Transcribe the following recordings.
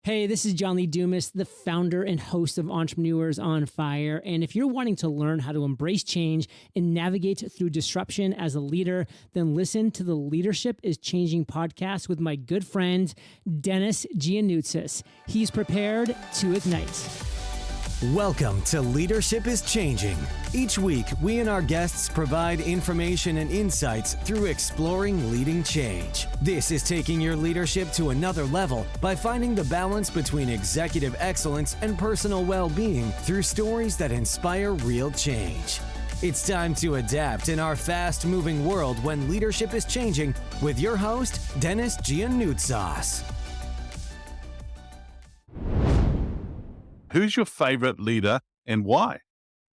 Hey, this is John Lee Dumas, the founder and host of Entrepreneurs on Fire. And if you're wanting to learn how to embrace change and navigate through disruption as a leader, then listen to the Leadership is Changing podcast with my good friend, Denis Gianoutsos. He's prepared to ignite. Welcome to Leadership is Changing. Each week, we and our guests provide information and insights through exploring leading change. This is taking your leadership to another level by finding the balance between executive excellence and personal well-being through stories that inspire real change. It's time to adapt in our fast-moving world when leadership is changing with your host, Denis Gianoutsos. Who's your favorite leader and why?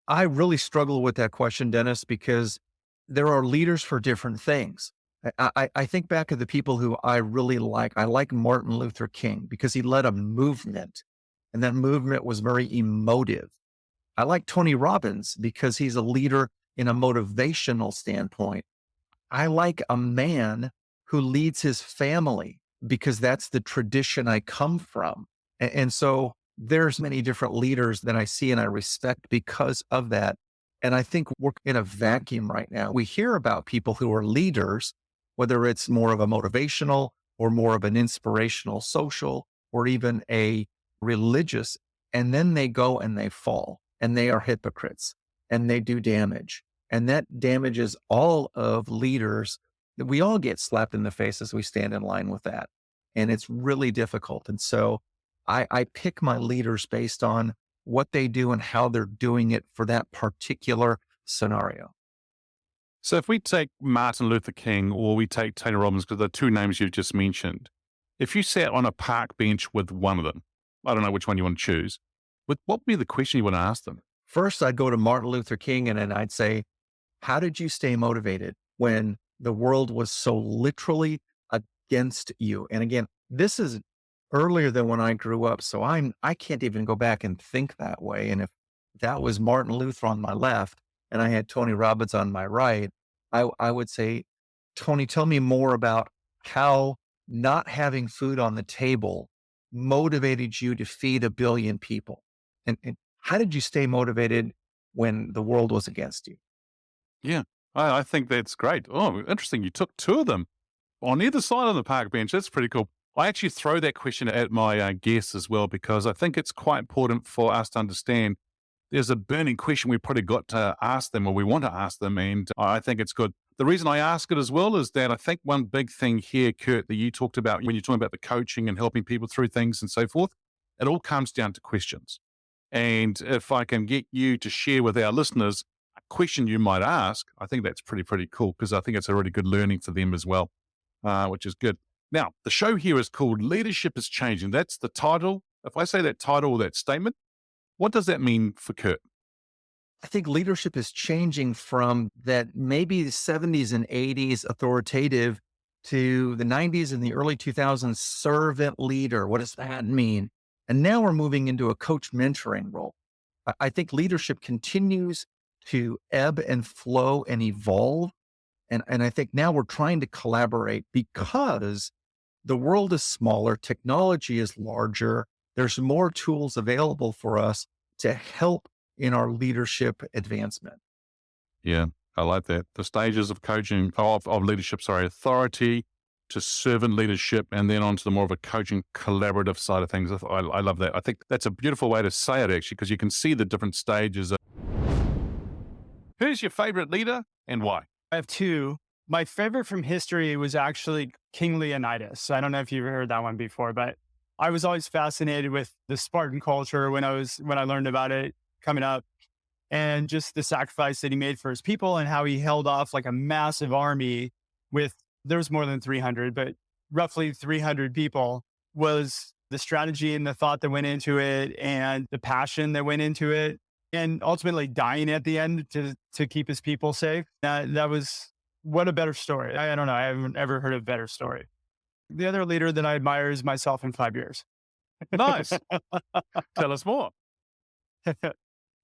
I really struggle with that question, Dennis, because there are leaders for different things. I think back to the people who I really like. I like Martin Luther King because he led a movement, and that movement was very emotive. I like Tony Robbins because he's a leader in a motivational standpoint. I like a man who leads his family because that's the tradition I come from. And so there's many different leaders that I see and I respect because of that. And I think we're in a vacuum right now. We hear about people who are leaders, whether it's more of a motivational or more of an inspirational social or even a religious, and then they go and they fall and they are hypocrites and they do damage. And that damages all of leaders. We all get slapped in the face as we stand in line with that. And it's really difficult. And so I pick my leaders based on what they do and how they're doing it for that particular scenario. So if we take Martin Luther King or we take Tony Robbins, because the two names you've just mentioned, if you sat on a park bench with one of them, I don't know which one you want to choose, what would be the question you want to ask them? First, I'd go to Martin Luther King and then I'd say, how did you stay motivated when the world was so literally against you? And again, this is earlier than when I grew up. So I can't even go back and think that way. And if that was Martin Luther on my left and I had Tony Robbins on my right, I would say, Tony, tell me more about how not having food on the table motivated you to feed 1 billion people. And how did you stay motivated when the world was against you? Yeah, I think that's great. Oh, interesting. You took two of them on either side of the park bench. That's pretty cool. I actually throw that question at my guests as well, because I think it's quite important for us to understand there's a burning question we've probably got to ask them, or we want to ask them, and I think it's good. The reason I ask it as well is that I think one big thing here, Curt, that you talked about when you're talking about the coaching and helping people through things and so forth, it all comes down to questions. And if I can get you to share with our listeners a question you might ask, I think that's pretty cool, because I think it's a really good learning for them as well, which is good. Now, the show here is called Leadership is Changing. That's the title. If I say that title or that statement, what does that mean for Curt? I think leadership is changing from that maybe the 70s and 80s authoritative to the 90s and the early 2000s servant leader. What does that mean? And now we're moving into a coach mentoring role. I think leadership continues to ebb and flow and evolve. And I think now we're trying to collaborate because the world is smaller, technology is larger, there's more tools available for us to help in our leadership advancement. Yeah, I like that. The stages of coaching, of leadership, authority to servant leadership, and then onto the more of a coaching collaborative side of things. I love that. I think that's a beautiful way to say it, actually, because you can see the different stages. Who's your favorite leader and why? I have two. My favorite from history was actually King Leonidas. I don't know if you've heard that one before, but I was always fascinated with the Spartan culture when I learned about it coming up, and just the sacrifice that he made for his people and how he held off like a massive army with, there was more than 300, but roughly 300 people, was the strategy and the thought that went into it and the passion that went into it, and ultimately dying at the end to keep his people safe. That was, what a better story. I don't know. I haven't ever heard a better story. The other leader that I admire is myself in 5 years. Nice. Tell us more.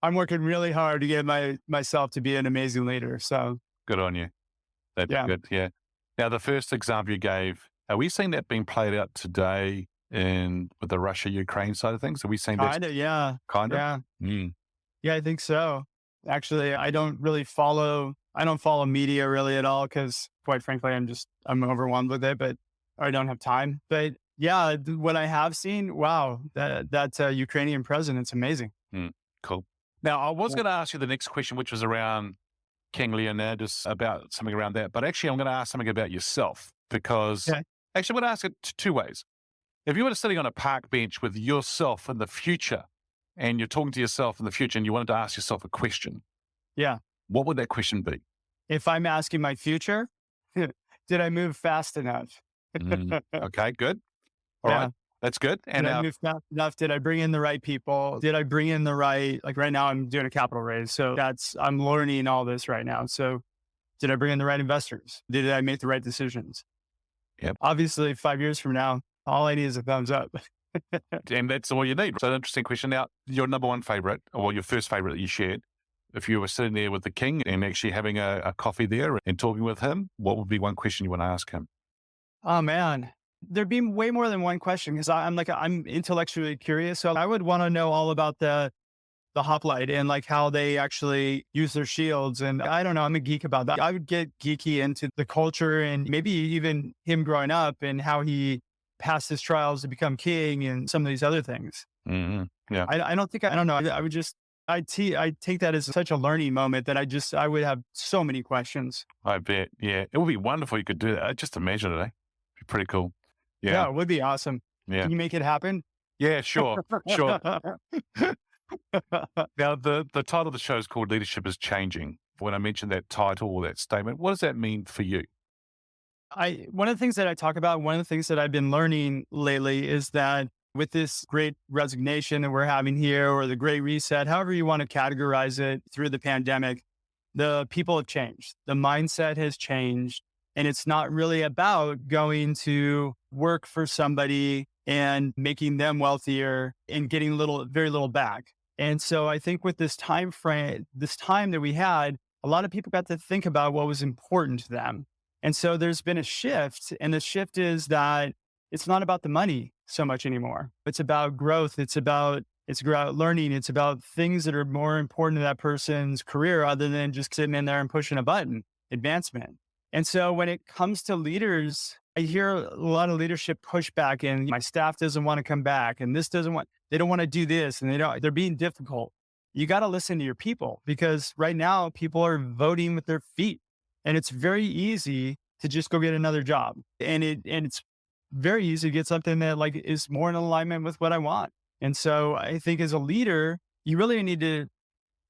I'm working really hard to get myself to be an amazing leader. So good on you. That's good. Yeah. Now, the first example you gave, are we seeing that being played out today in with the Russia-Ukraine side of things? Are we saying that? Kind of, yeah. Kind of? Yeah. Mm. Yeah, I think so. Actually, I don't follow media really at all because quite frankly, I'm overwhelmed with it, but I don't have time. But yeah, what I have seen, wow, that Ukrainian president's amazing. Cool. Now, I was going to ask you the next question, which was around King Leonidas, about something around that. But actually, I'm going to ask something about yourself because Okay. actually, I'm going to ask it two ways. If you were sitting on a park bench with yourself in the future and you're talking to yourself in the future and you wanted to ask yourself a question, Yeah. what would that question be? If I'm asking my future, did I move fast enough? Okay, good. All right. That's good. And Did I move fast enough? Did I bring in the right people? Did I bring in the right, like right now I'm doing a capital raise. So I'm learning all this right now. So did I bring in the right investors? Did I make the right decisions? Yep. Obviously 5 years from now, all I need is a thumbs up. and that's all you need. So, an interesting question. Now, your number one favorite, or your first favorite that you shared, if you were sitting there with the king and actually having a coffee there and talking with him, what would be one question you want to ask him? Oh man, there'd be way more than one question because I'm intellectually curious. So I would want to know all about the hoplite and like how they actually use their shields. And I don't know, I'm a geek about that. I would get geeky into the culture and maybe even him growing up and how he passed his trials to become king and some of these other things. Mm-hmm. Yeah. I don't know. I would just, I take that as such a learning moment that I would have so many questions. I bet. Yeah. It would be wonderful. You could do that. Just imagine it, eh? Be pretty cool. Yeah, Yeah. it would be awesome. Yeah. Can you make it happen? Yeah, sure. Sure. Now, the title of the show is called Leadership is Changing. When I mentioned that title or that statement, what does that mean for you? One of the things that I talk about, one of the things that I've been learning lately is that with this great resignation that we're having here or the great reset, however you want to categorize it through the pandemic, the people have changed. The mindset has changed. And it's not really about going to work for somebody and making them wealthier and getting very little back. And so I think with this time that we had, a lot of people got to think about what was important to them. And so there's been a shift, and the shift is that it's not about the money so much anymore. It's about growth. It's about learning. It's about things that are more important to that person's career other than just sitting in there and pushing a button, advancement. And so when it comes to leaders, I hear a lot of leadership pushback and my staff doesn't want to come back and they don't want to do this and they're being difficult. You got to listen to your people because right now people are voting with their feet and it's very easy to just go get another job. And it's very easy to get something that like is more in alignment with what I want. And so I think as a leader, you really need to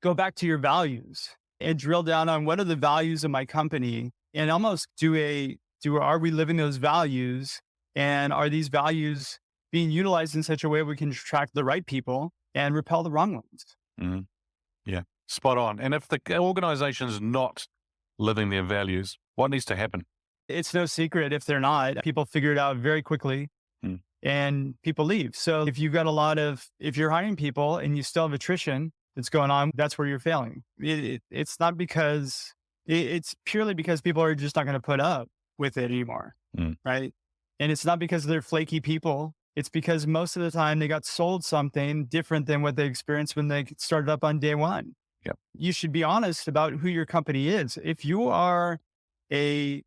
go back to your values and drill down on what are the values of my company and almost are we living those values and are these values being utilized in such a way we can attract the right people and repel the wrong ones? Mm-hmm. Yeah, spot on. And if the organization is not living their values, what needs to happen? It's no secret if they're not. People figure it out very quickly and people leave. So if you're hiring people and you still have attrition that's going on, that's where you're failing. It's not because, it's purely because people are just not going to put up with it anymore, right? And it's not because they're flaky people. It's because most of the time they got sold something different than what they experienced when they started up on day one. Yep. You should be honest about who your company is. If you are an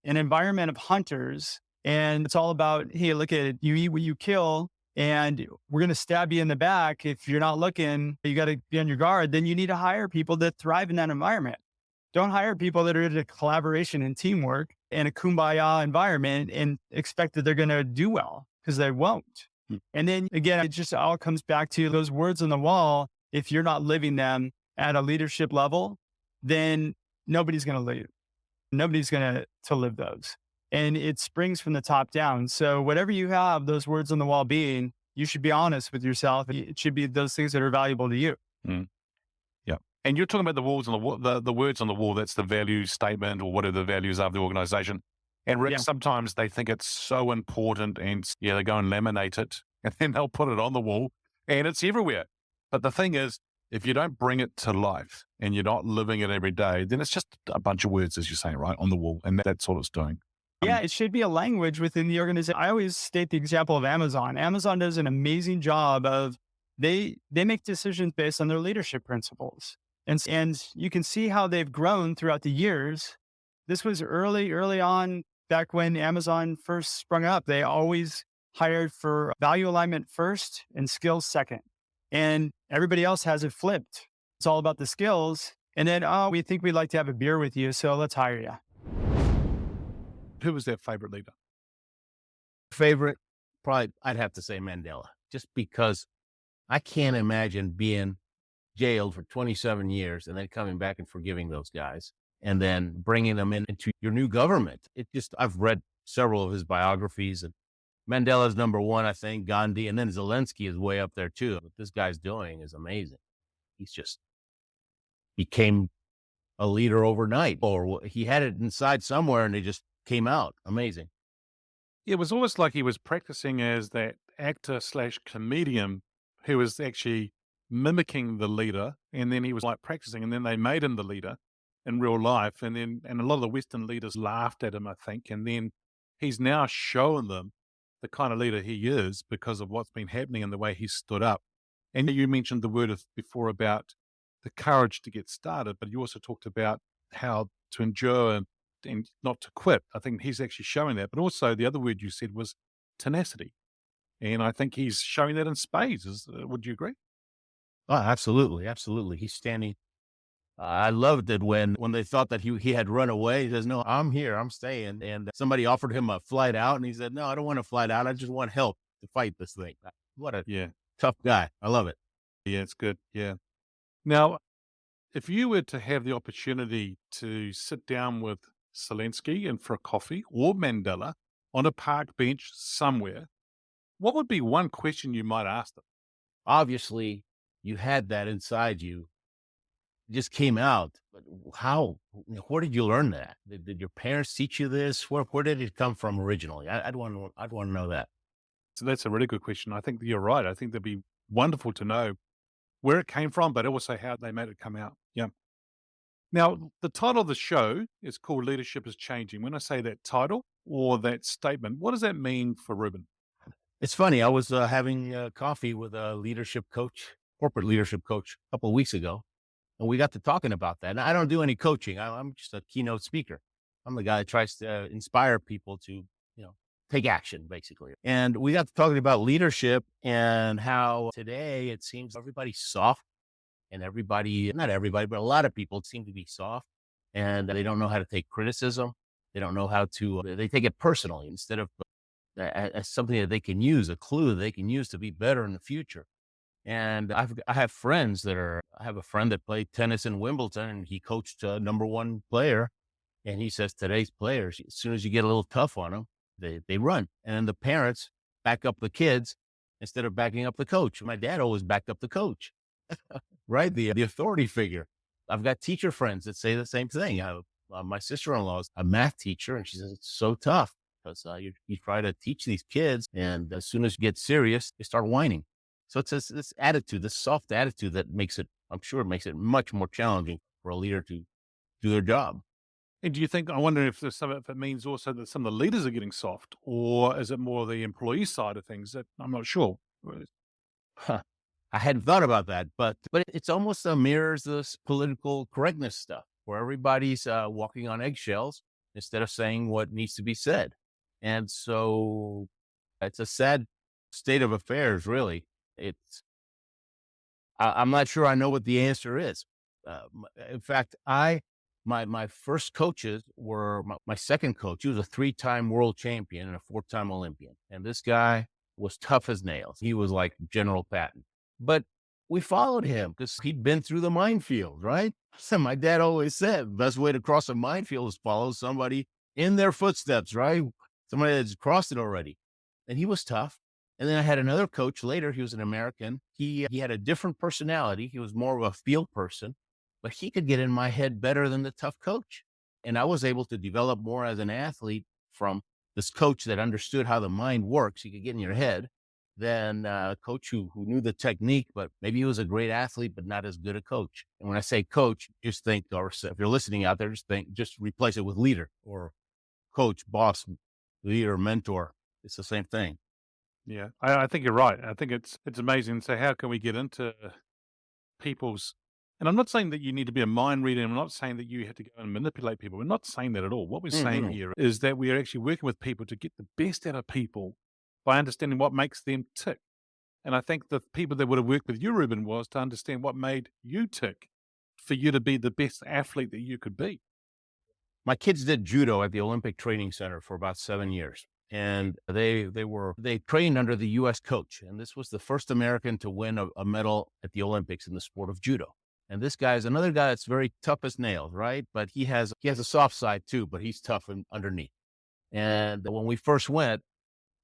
environment of hunters and it's all about, hey, look at it, you eat what you kill and we're going to stab you in the back. If you're not looking, you got to be on your guard. Then you need to hire people that thrive in that environment. Don't hire people that are into collaboration and teamwork and a kumbaya environment and expect that they're going to do well because they won't. And then again, it just all comes back to those words on the wall. If you're not living them at a leadership level, then nobody's going to leave. Nobody's going to live those. And it springs from the top down. So whatever you have, those words on the wall being, you should be honest with yourself. It should be those things that are valuable to you. Yeah. And you're talking about the walls on the wall, the words on the wall. That's the value statement or whatever the values are of the organization. And Rick, sometimes they think it's so important and they go and laminate it and then they'll put it on the wall and it's everywhere. But the thing is, if you don't bring it to life and you're not living it every day, then it's just a bunch of words, as you're saying, right, on the wall. And that's all it's doing. Yeah, it should be a language within the organization. I always state the example of Amazon. Amazon does an amazing job of they make decisions based on their leadership principles. And you can see how they've grown throughout the years. This was early on back when Amazon first sprung up. They always hired for value alignment first and skills second. And everybody else has it flipped. It's all about the skills. And then, oh, we think we'd like to have a beer with you, so let's hire you. Who was their favorite leader? Favorite, probably I'd have to say Mandela, just because I can't imagine being jailed for 27 years and then coming back and forgiving those guys and then bringing them into your new government. I've read several of his biographies, and Mandela's number one, I think, Gandhi, and then Zelensky is way up there too. What this guy's doing is amazing. He's just became a leader overnight, or he had it inside somewhere and it just came out. Amazing. It was almost like he was practicing as that actor / comedian who was actually mimicking the leader, and then he was like practicing, and then they made him the leader in real life, and a lot of the Western leaders laughed at him, I think, and then he's now showing them the kind of leader he is because of what's been happening and the way he stood up. And you mentioned the word before about the courage to get started, but you also talked about how to endure and not to quit. I think he's actually showing that. But also the other word you said was tenacity. And I think he's showing that in spades. Would you agree? Oh, absolutely. Absolutely. He's standing. I loved it when they thought that he had run away. He says, no, I'm here. I'm staying. And somebody offered him a flight out, and he said, no, I don't want a flight out. I just want help to fight this thing. What a tough guy. I love it. Yeah, it's good. Yeah. Now, if you were to have the opportunity to sit down with Zelensky and for a coffee, or Mandela on a park bench somewhere, what would be one question you might ask them? Obviously, you had that inside you. It just came out. But how? Where did you learn that? Did your parents teach you this? Where did it come from originally? I'd want to know that. So that's a really good question. I think you're right. I think that'd be wonderful to know where it came from, but also how they made it come out. Yeah. Now, the title of the show is called Leadership is Changing. When I say that title or that statement, what does that mean for Ruben? It's funny. I was having coffee with a corporate leadership coach, a couple of weeks ago, and we got to talking about that. And I don't do any coaching. I'm just a keynote speaker. I'm the guy that tries to inspire people to, take action, basically. And we got to talking about leadership and how today it seems everybody's soft, and not everybody, but a lot of people seem to be soft, and they don't know how to take criticism. They don't know how to, they take it personally instead of as something that they can use, a clue that they can use to be better in the future. And I have friends I have a friend that played tennis in Wimbledon, and he coached a number one player. And he says today's players, as soon as you get a little tough on them, they run. And then the parents back up the kids instead of backing up the coach. My dad always backed up the coach, right? The authority figure. I've got teacher friends that say the same thing. My sister-in-law is a math teacher, and she says it's so tough because you try to teach these kids, and as soon as you get serious, they start whining. So it's this attitude, this soft attitude that I'm sure makes it much more challenging for a leader to do their job. And do you think, I wonder if it means also that some of the leaders are getting soft, or is it more the employee side of things? That I'm not sure. Huh. I hadn't thought about that, but it's almost mirrors this political correctness stuff where everybody's walking on eggshells instead of saying what needs to be said. And so it's a sad state of affairs, really. I'm not sure I know what the answer is. In fact, my first coaches were my second coach. He was a 3-time world champion and a 4-time Olympian. And this guy was tough as nails. He was like General Patton. But we followed him because he'd been through the minefield, right? So my dad always said, the best way to cross a minefield is follow somebody in their footsteps, right? Somebody that's crossed it already. And he was tough. And then I had another coach later. He was an American. He had a different personality. He was more of a field person, but he could get in my head better than the tough coach. And I was able to develop more as an athlete from this coach that understood how the mind works. He could get in your head than a coach who knew the technique, but maybe he was a great athlete, but not as good a coach. And when I say coach, just think, or if you're listening out there, just replace it with leader or coach, boss, leader, mentor. It's the same thing. Yeah, I think you're right. I think it's amazing. So how can we get into people's, and I'm not saying that you need to be a mind reader. I'm not saying that you have to go and manipulate people. We're not saying that at all. What we're saying here is that we are actually working with people to get the best out of people by understanding what makes them tick. And I think the people that would have worked with you, Ruben, was to understand what made you tick for you to be the best athlete that you could be. My kids did judo at the Olympic Training Center for about 7 years. And they trained under the U.S. coach. And this was the first American to win a medal at the Olympics in the sport of judo. And this guy is another guy that's very tough as nails, right? But he has a soft side too, but he's tough underneath. And when we first went,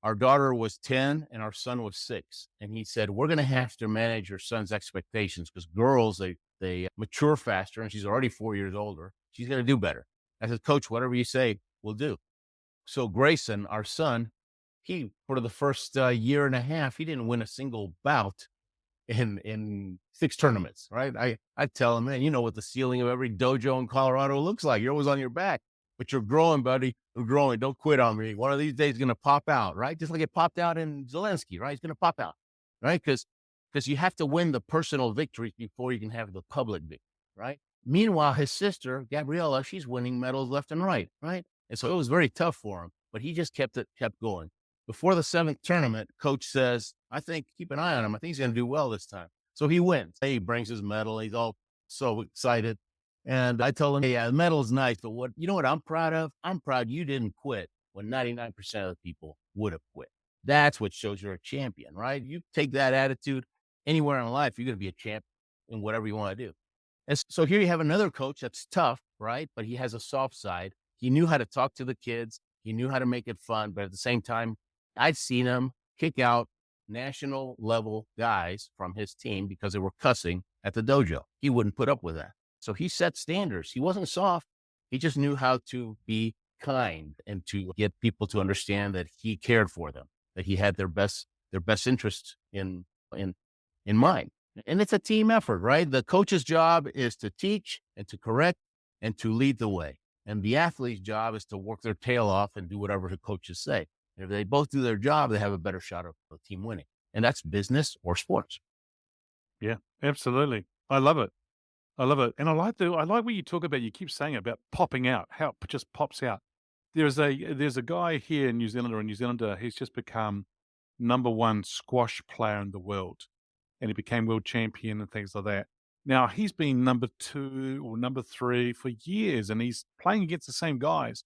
our daughter was 10 and our son was 6. And he said, we're going to have to manage your son's expectations because girls, they mature faster, and she's already 4 years older. She's going to do better. I said, Coach, whatever you say, we'll do. So Grayson, our son, he, for the first year and a half, he didn't win a single bout in 6 tournaments, right? I tell him, man, you know what the ceiling of every dojo in Colorado looks like. You're always on your back, but you're growing, buddy. You're growing. Don't quit on me. One of these days, it's going to pop out, right? Just like it popped out in Zelensky, right? It's going to pop out, right? Because you have to win the personal victories before you can have the public victory, right? Meanwhile, his sister, Gabriella, she's winning medals left and right, right? And so it was very tough for him, but he just kept going. Before the 7th tournament, coach says, I think, keep an eye on him. I think he's going to do well this time. So he wins. He brings his medal. He's all so excited. And I told him, hey, yeah, the medal's nice, but you know what I'm proud of? I'm proud you didn't quit when 99% of the people would have quit. That's what shows you're a champion, right? You take that attitude anywhere in life, you're going to be a champ in whatever you want to do. And so here you have another coach that's tough, right? But he has a soft side. He knew how to talk to the kids. He knew how to make it fun. But at the same time, I'd seen him kick out national level guys from his team because they were cussing at the dojo. He wouldn't put up with that. So he set standards. He wasn't soft. He just knew how to be kind and to get people to understand that he cared for them, that he had their best interests in mind. And it's a team effort, right? The coach's job is to teach and to correct and to lead the way. And the athlete's job is to work their tail off and do whatever the coaches say. And if they both do their job, they have a better shot of the team winning. And that's business or sports. Yeah, absolutely. I love it. And I like what you talk about. You keep saying about popping out, how it just pops out. There's a guy here in New Zealand, or a New Zealander, he's just become #1 squash player in the world. And he became world champion and things like that. Now, he's been #2 or #3 for years, and he's playing against the same guys.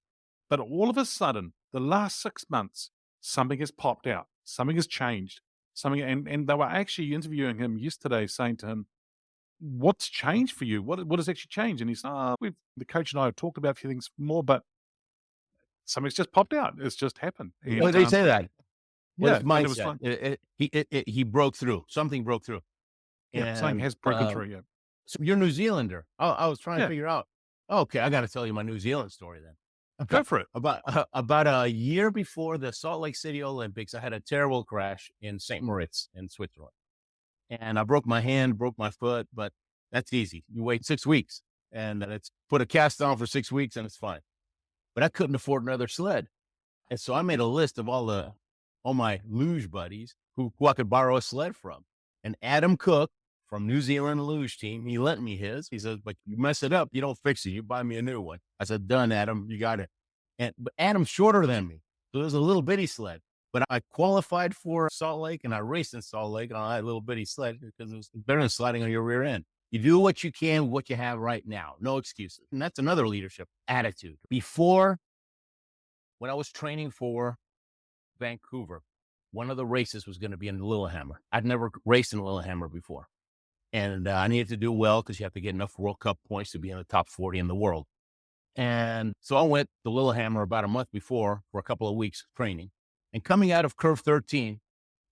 But all of a sudden, the last 6 months, something has popped out. Something has changed. And they were actually interviewing him yesterday, saying to him, what's changed for you? What has actually changed? And he's, the coach and I have talked about a few things more, but something's just popped out. It's just happened. And, Well, they say that. yeah, Well, and his it was mindset. fun. He broke through. Something broke through. Yeah, something has broken through. Yeah. So you're New Zealander. I was trying Yeah. to figure out. Okay, I got to tell you my New Zealand story then. Go for it. About a year before the Salt Lake City Olympics, I had a terrible crash in St. Moritz in Switzerland. And I broke my hand, broke my foot, but that's easy. You wait 6 weeks and it's put a cast on for 6 weeks and it's fine. But I couldn't afford another sled. And so I made a list of all my luge buddies who I could borrow a sled from. And Adam Cook from New Zealand luge team, he lent me his. He says, but you mess it up, you don't fix it. You buy me a new one. I said, done, Adam, you got it. But Adam's shorter than me. So it was a little bitty sled. But I qualified for Salt Lake and I raced in Salt Lake on that little bitty sled because it was better than sliding on your rear end. You do what you can with what you have right now. No excuses. And that's another leadership attitude. Before, when I was training for Vancouver, one of the races was going to be in Lillehammer. I'd never raced in Lillehammer before. And I needed to do well because you have to get enough World Cup points to be in the top 40 in the world. And so I went to Lillehammer about a month before for a couple of weeks training. And coming out of curve 13,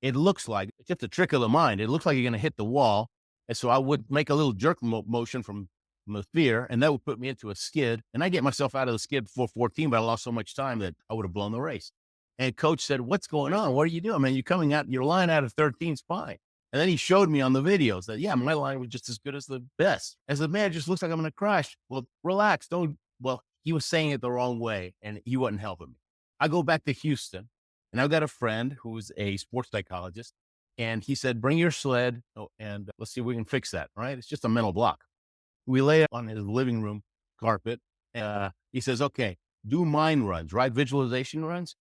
it looks like, it's just a trick of the mind. It looks like you're going to hit the wall. And so I would make a little jerk motion from the sphere, and that would put me into a skid. And I get myself out of the skid before 14, but I lost so much time that I would have blown the race. And coach said, what's going on? What are you doing, man? You're coming out, your line out of 13 is fine. And then he showed me on the videos that, yeah, my line was just as good as the best. I said, man, it just looks like I'm going to crash. Well, relax. he was saying it the wrong way and he wasn't helping me. I go back to Houston and I've got a friend who's a sports psychologist. And he said, bring your sled and let's see if we can fix that, right? It's just a mental block. We lay it on his living room carpet. He says, okay, do mind runs, right? Visualization runs.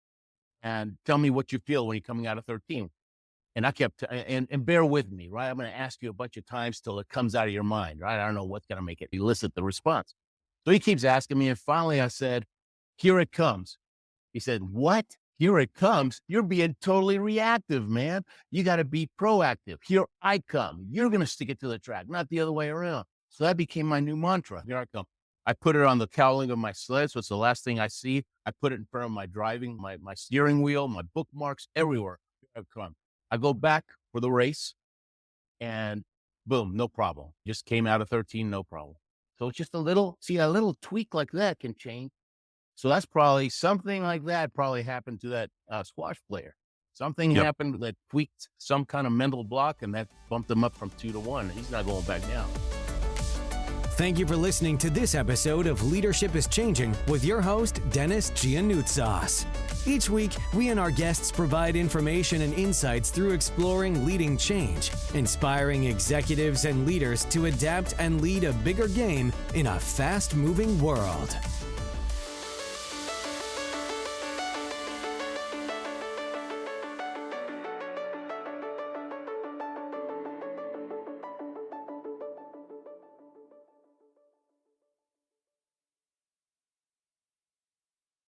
And tell me what you feel when you're coming out of 13. And I kept, and bear with me, right? I'm going to ask you a bunch of times till it comes out of your mind, right? I don't know what's going to make it elicit the response. So he keeps asking me. And finally I said, here it comes. He said, what? Here it comes. You're being totally reactive, man. You got to be proactive. Here I come. You're going to stick it to the track, not the other way around. So that became my new mantra. Here I come. I put it on the cowling of my sled. So it's the last thing I see. I put it in front of my driving, my steering wheel, my bookmarks, everywhere. Here I come. I go back for the race and boom, no problem. Just came out of 13, no problem. So it's just a little tweak like that can change. So that's probably something like that probably happened to that squash player. Something happened that tweaked some kind of mental block and that bumped him up from 2 to 1. He's not going back down. Thank you for listening to this episode of Leadership is Changing with your host, Denis Gianoutsos. Each week, we and our guests provide information and insights through exploring leading change, inspiring executives and leaders to adapt and lead a bigger game in a fast-moving world.